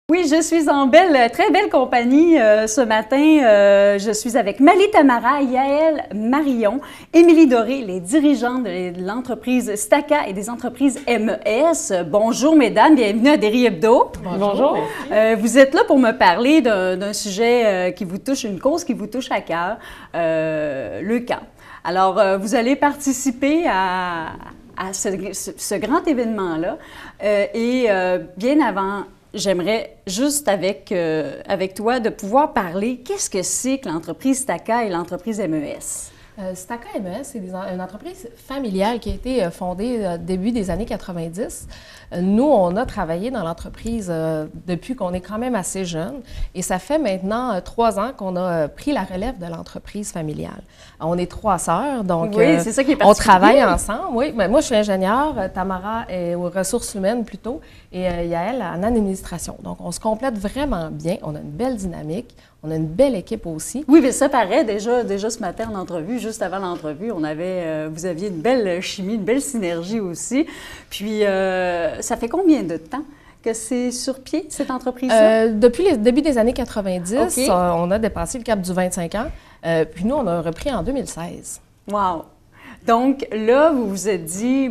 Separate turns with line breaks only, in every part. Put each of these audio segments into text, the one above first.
Oui, je suis en très belle compagnie ce matin. Je suis avec Mali Tamara, Yaël Marion, Émilie Doré, les dirigeants de l'entreprise Staka et des entreprises MES. Bonjour mesdames, bienvenue à Derry Hebdo.
Bonjour.
Vous êtes là pour me parler d'un sujet qui vous touche, une cause qui vous touche à cœur, le camp. Alors, vous allez participer à ce grand événement-là et bien avant... J'aimerais juste avec toi de pouvoir parler, qu'est-ce que c'est que l'entreprise Staka et l'entreprise MES?
Staka MES, c'est une entreprise familiale qui a été fondée début des années 90. Nous, on a travaillé dans l'entreprise depuis qu'on est quand même assez jeune et ça fait maintenant 3 ans qu'on a pris la relève de l'entreprise familiale. On est 3 sœurs, donc
oui, c'est ça qui est
on travaille ensemble. Oui, mais moi, je suis ingénieure, Tamara est aux ressources humaines plutôt et Yaël en administration. Donc, on se complète vraiment bien. On a une belle dynamique. On a une belle équipe aussi.
Oui, mais ça paraît déjà ce matin en entrevue, juste avant l'entrevue, vous aviez une belle chimie, une belle synergie aussi. Puis, ça fait combien de temps que c'est sur pied, cette entreprise-là?
Depuis le début des années 90,
okay.
On a dépassé le cap du 25 ans. Puis nous, on a repris en 2016.
Wow! Donc là, vous vous êtes dit,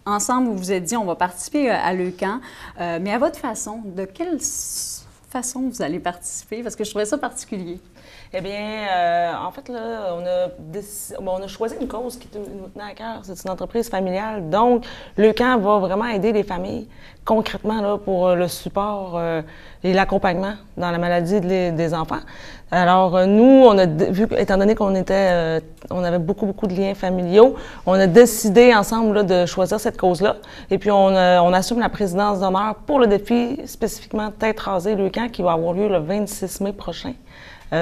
ensemble, vous vous êtes dit, on va participer à l'ECAN, mais à votre façon, de quelle façon vous allez participer? Parce que je trouvais ça particulier.
Eh bien, en fait, là, on a choisi une cause qui nous tenait à cœur. C'est une entreprise familiale. Donc, l'ECAN va vraiment aider les familles concrètement là, pour le support et l'accompagnement dans la maladie des enfants. Alors, nous, on a vu, étant donné qu'on avait beaucoup de liens familiaux, on a décidé ensemble là, de choisir cette cause-là. Et puis, on assume la présidence d'honneur pour le défi spécifiquement Tête rasée l'ECAN qui va avoir lieu le 26 mai prochain.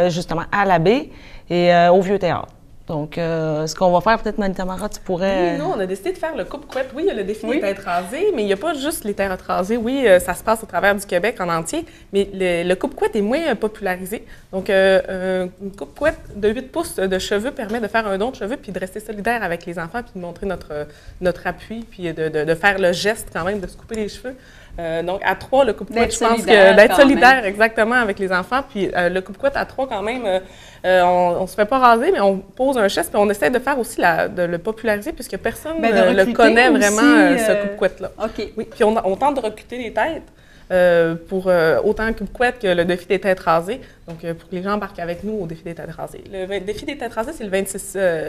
Justement à la baie et au Vieux-Théâtre. Donc, ce qu'on va faire, peut-être, Mali Tamara, tu pourrais...
Oui, nous, on a décidé de faire le coupe-couette. Oui, il y a le défi des têtes rasées, mais il n'y a pas juste les têtes rasées. Oui, ça se passe au travers du Québec en entier, mais le coupe-couette est moins popularisé. Donc, une coupe-couette de 8 pouces de cheveux permet de faire un don de cheveux puis de rester solidaire avec les enfants puis de montrer notre appui puis de faire le geste quand même de se couper les cheveux. Donc, à 3, le coupe-couette, je pense que d'être solidaire exactement avec les enfants. Puis le coupe-couette à 3, quand même, on ne se fait pas raser, mais on pose un geste. Puis on essaie de faire aussi de le populariser puisque personne ne le connaît aussi, vraiment, ce coupe-couette-là.
OK.
Oui, puis on tente de recruter les têtes. Pour autant coupe-couette que le défi des têtes rasées. Donc, pour que les gens embarquent avec nous au défi des têtes rasées. Le défi des têtes rasées, c'est le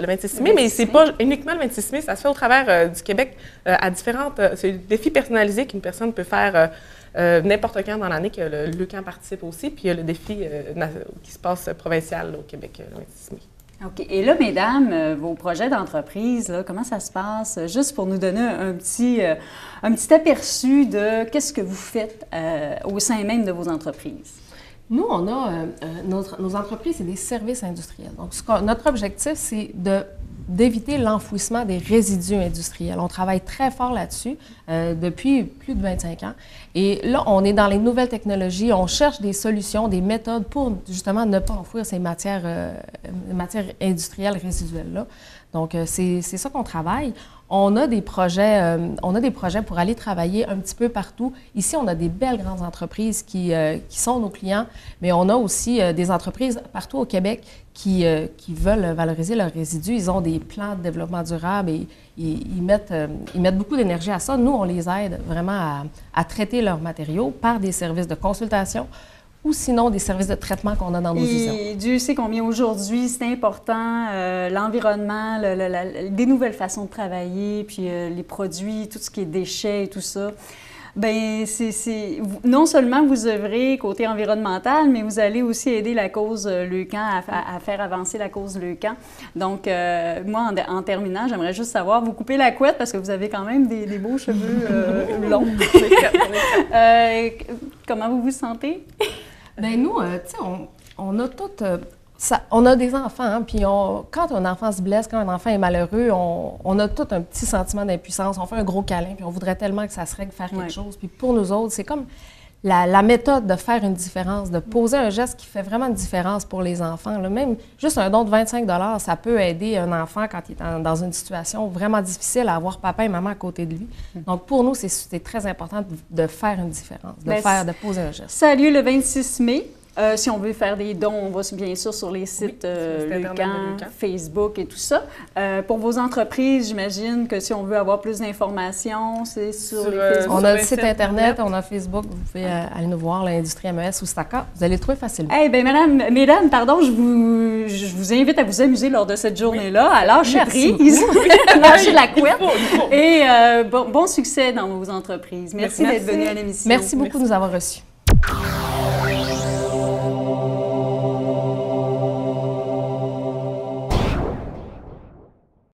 26 mai, mais c'est pas uniquement le 26 mai, ça se fait au travers du Québec à différentes... c'est un défi personnalisé qu'une personne peut faire n'importe quand dans l'année, que le camp participe aussi, puis il y a le défi qui se passe provincial là, au Québec le 26 mai.
OK. Et là, mesdames, vos projets d'entreprise, comment ça se passe? Juste pour nous donner un petit aperçu de qu'est-ce que vous faites au sein même de vos entreprises.
Nous, on a nos entreprises, c'est des services industriels. Donc, notre objectif, c'est d'éviter l'enfouissement des résidus industriels. On travaille très fort là-dessus depuis plus de 25 ans. Et là, on est dans les nouvelles technologies, on cherche des solutions, des méthodes pour justement ne pas enfouir ces matières industrielles résiduelles-là. Donc, c'est ça qu'on travaille. On a des projets pour aller travailler un petit peu partout. Ici, on a des belles grandes entreprises qui sont nos clients, mais on a aussi des entreprises partout au Québec qui veulent valoriser leurs résidus. Ils ont des plans de développement durable et ils mettent beaucoup d'énergie à ça. Nous, on les aide vraiment à traiter leurs matériaux par des services de consultation ou sinon des services de traitement qu'on a dans nos usines.
Et Dieu sait combien aujourd'hui c'est important, l'environnement, des nouvelles façons de travailler, puis les produits, tout ce qui est déchets et tout ça. Bien, non seulement vous œuvrez côté environnemental, mais vous allez aussi aider la cause Leucan à faire avancer la cause Leucan. Donc, moi, en terminant, j'aimerais juste savoir, vous coupez la couette parce que vous avez quand même des beaux cheveux longs. Comment vous vous sentez?
Bien, nous, tu sais, on a toutes... on a des enfants, hein, puis quand un enfant se blesse, quand un enfant est malheureux, on a tout un petit sentiment d'impuissance. On fait un gros câlin, puis on voudrait tellement que ça se règle, faire quelque chose. Puis pour nous autres, c'est comme la méthode de faire une différence, de poser un geste qui fait vraiment une différence pour les enfants. Là. Même juste un don de 25 $, ça peut aider un enfant quand il est dans une situation vraiment difficile à avoir papa et maman à côté de lui. Donc, pour nous, c'est très important de faire une différence, de poser un geste.
Ça a lieu le 26 mai. Si on veut faire des dons, on va bien sûr sur les sites Leucan, Facebook et tout ça. Pour vos entreprises, j'imagine que si on veut avoir plus d'informations, c'est sur les Facebook.
On a le site Internet, on a Facebook. Vous pouvez aller nous voir, l'Industrie MES ou STACA. Vous allez le trouver facilement.
Eh bien, mesdames, pardon, je vous invite à vous amuser lors de cette journée-là, à lâcher prise, lâcher la couette. Et bon succès dans vos entreprises. Merci d'être venu à l'émission.
Merci beaucoup de nous avoir reçus.